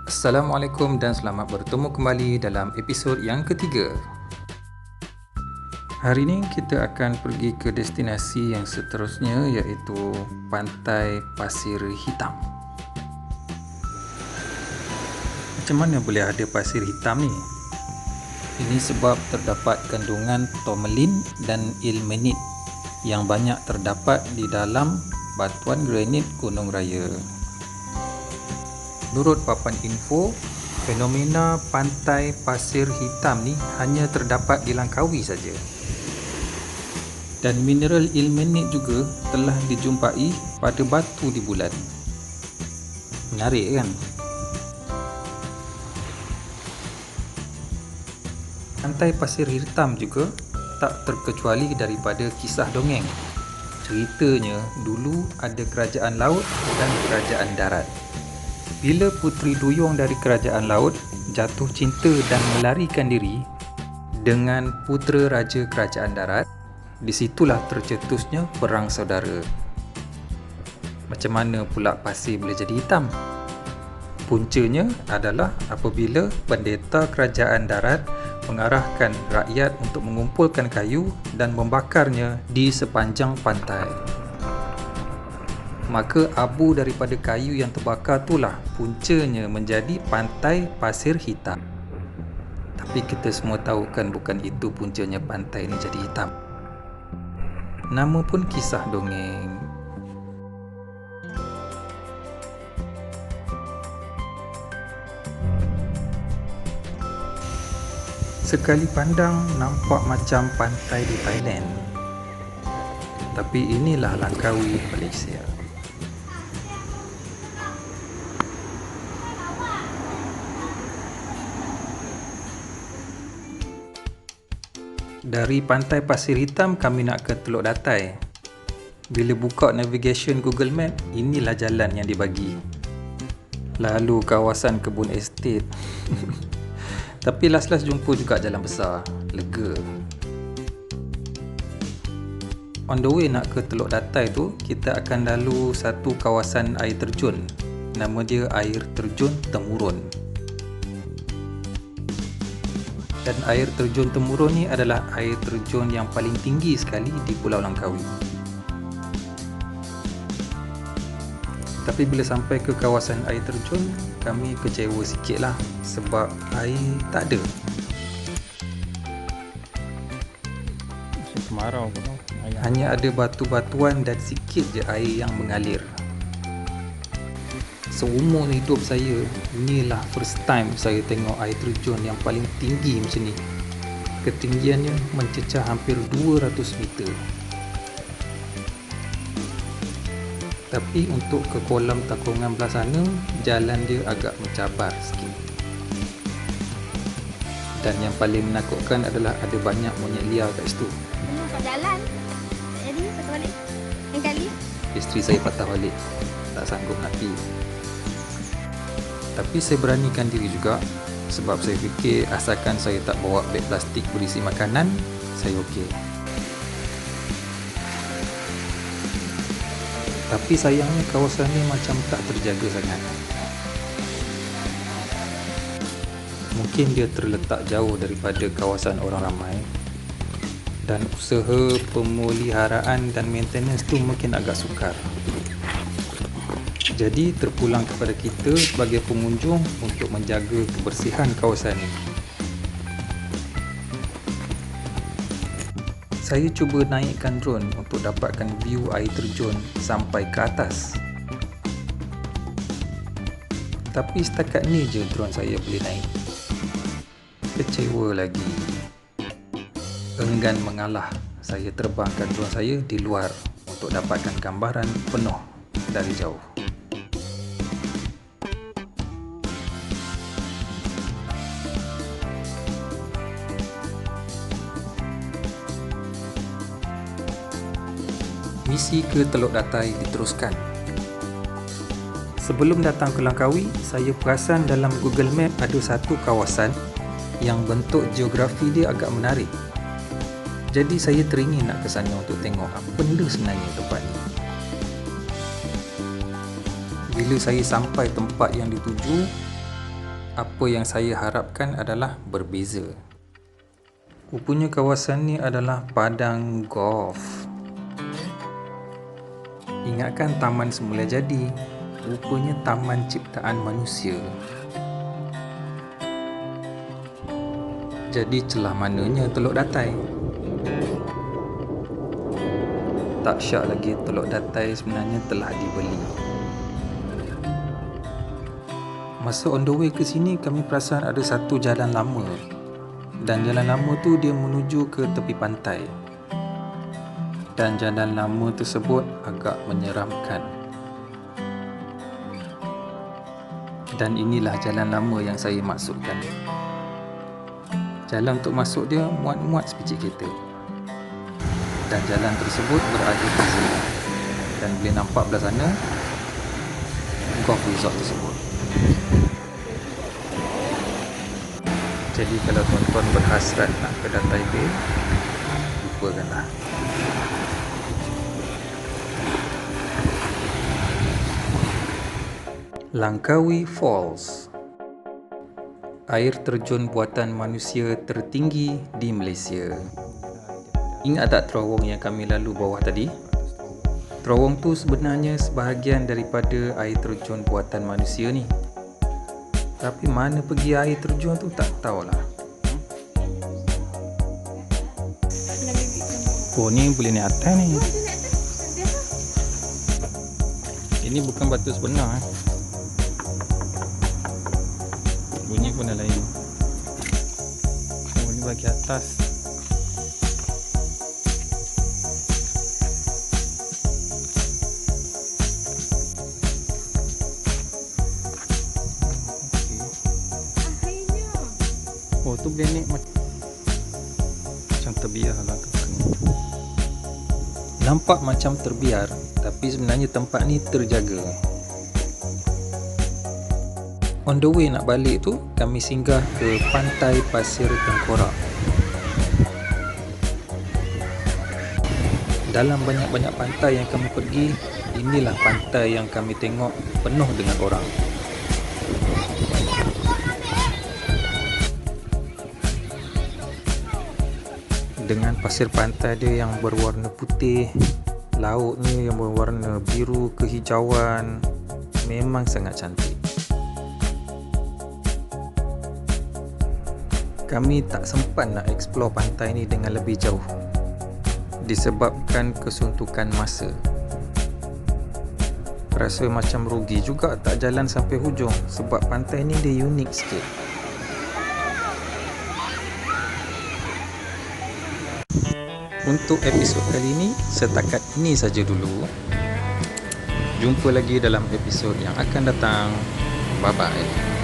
Assalamualaikum dan selamat bertemu kembali dalam episod yang ketiga. Hari ini kita akan pergi ke destinasi yang seterusnya, iaitu Pantai Pasir Hitam. Macam mana boleh ada pasir hitam ni? Ini sebab terdapat kandungan tourmaline dan ilmenite yang banyak terdapat di dalam batuan granit Gunung Raya. Menurut papan info, fenomena pantai pasir hitam ni hanya terdapat di Langkawi saja. Dan mineral ilmenite juga telah dijumpai pada batu di bulan. Menarik kan? Pantai pasir hitam juga tak terkecuali daripada kisah dongeng. Ceritanya, dulu ada kerajaan laut dan kerajaan darat. Bila puteri duyung dari kerajaan laut jatuh cinta dan melarikan diri dengan putera raja kerajaan darat, disitulah tercetusnya perang saudara. Macam mana pula pasir boleh jadi hitam? Puncanya adalah apabila pendeta kerajaan darat mengarahkan rakyat untuk mengumpulkan kayu dan membakarnya di sepanjang pantai. Maka abu daripada kayu yang terbakar itulah puncanya menjadi pantai pasir hitam. Tapi kita semua tahu kan bukan itu puncanya pantai ni jadi hitam. Nama pun kisah dongeng. Sekali pandang nampak macam pantai di Thailand. Tapi inilah Langkawi, Malaysia. Dari Pantai Pasir Hitam kami nak ke Teluk Datai. Bila buka navigation Google Map, inilah jalan yang dibagi. Lalu kawasan kebun estate. Tapi last-last jumpa juga jalan besar. Lega. On the way nak ke Teluk Datai tu, kita akan lalu satu kawasan air terjun. Nama dia Air Terjun Temurun. Dan air terjun Temurun ni adalah air terjun yang paling tinggi sekali di Pulau Langkawi. Tapi bila sampai ke kawasan air terjun, kami kecewa sikit lah sebab air tak ada. Musim kemarau pun Hanya ada batu-batuan dan sikit je air yang mengalir. Seumur hidup saya, inilah first time saya tengok air terjun yang paling tinggi macam ni. Ketinggiannya mencecah hampir 200 meter. Tapi untuk ke kolam Takungan belah sana, jalan dia agak mencabar sikit. Dan yang paling menakutkan adalah ada banyak monyet liar kat situ. Nampak jalan. Jadi patah balik. Yang kali. Isteri saya patah balik, tak sanggup nak pergi. Tapi saya beranikan diri juga sebab saya fikir asalkan saya tak bawa beg plastik berisi makanan, saya okey. Tapi sayangnya kawasan ni macam tak terjaga sangat. Mungkin dia terletak jauh daripada kawasan orang ramai dan usaha pemeliharaan dan maintenance tu mungkin agak sukar. Jadi terpulang kepada kita sebagai pengunjung untuk menjaga kebersihan kawasan ini. Saya cuba naikkan drone untuk dapatkan view air terjun sampai ke atas. Tapi setakat ni je drone saya boleh naik. Kecewa lagi. Enggan mengalah, saya terbangkan drone saya di luar untuk dapatkan gambaran penuh dari jauh. Misi ke Teluk Datai diteruskan. Sebelum datang ke Langkawi, saya perasan dalam Google Map ada satu kawasan yang bentuk geografi dia agak menarik. Jadi saya teringin nak ke sana untuk tengok apa benda sebenarnya tempat ni. Bila saya sampai tempat yang dituju, Apa yang saya harapkan adalah berbeza. Rupanya kawasan ni adalah padang golf. Ingatkan taman semula jadi, rupanya taman ciptaan manusia. Jadi celah mananya Teluk Datai? Tak syak lagi Teluk Datai sebenarnya telah dibeli. Masa on the way ke sini kami perasan ada satu jalan lama. Dan jalan lama tu dia menuju ke tepi pantai. Dan jalan lama tersebut agak menyeramkan. Dan inilah jalan lama yang saya maksudkan. Jalan untuk masuk dia muat-muat sebiji kereta. Dan jalan tersebut berada di sini. Dan boleh nampak belah sana golf resort tersebut. Jadi kalau tuan-tuan berhasrat nak ke Datai Bay, lupakanlah. Langkawi Falls, air terjun buatan manusia tertinggi di Malaysia. Ingat tak terowong yang kami lalu bawah tadi? Terowong tu sebenarnya sebahagian daripada air terjun buatan manusia ni. Tapi mana pergi air terjun tu tak tahulah. Oh, ni boleh naik atas ni. Ini bukan batu sebenar. Bunyi pun dah lain. Oh, ni bagi atas. Oh, tu boleh naik macam terbiar lah tempat ni. Nampak macam terbiar, tapi sebenarnya tempat ni terjaga. On the way nak balik tu, kami singgah ke Pantai Pasir Tengkorak. Dalam banyak-banyak pantai yang kami pergi, inilah pantai yang kami tengok penuh dengan orang. Dengan pasir pantai dia yang berwarna putih, lautnya yang berwarna biru kehijauan, memang sangat cantik. Kami tak sempat nak explore pantai ni dengan lebih jauh disebabkan kesuntukan masa. Rasa macam rugi juga tak jalan sampai hujung sebab pantai ni dia unik sikit. Untuk episod kali ini setakat ini saja dulu. Jumpa lagi dalam episod yang akan datang. Bye bye.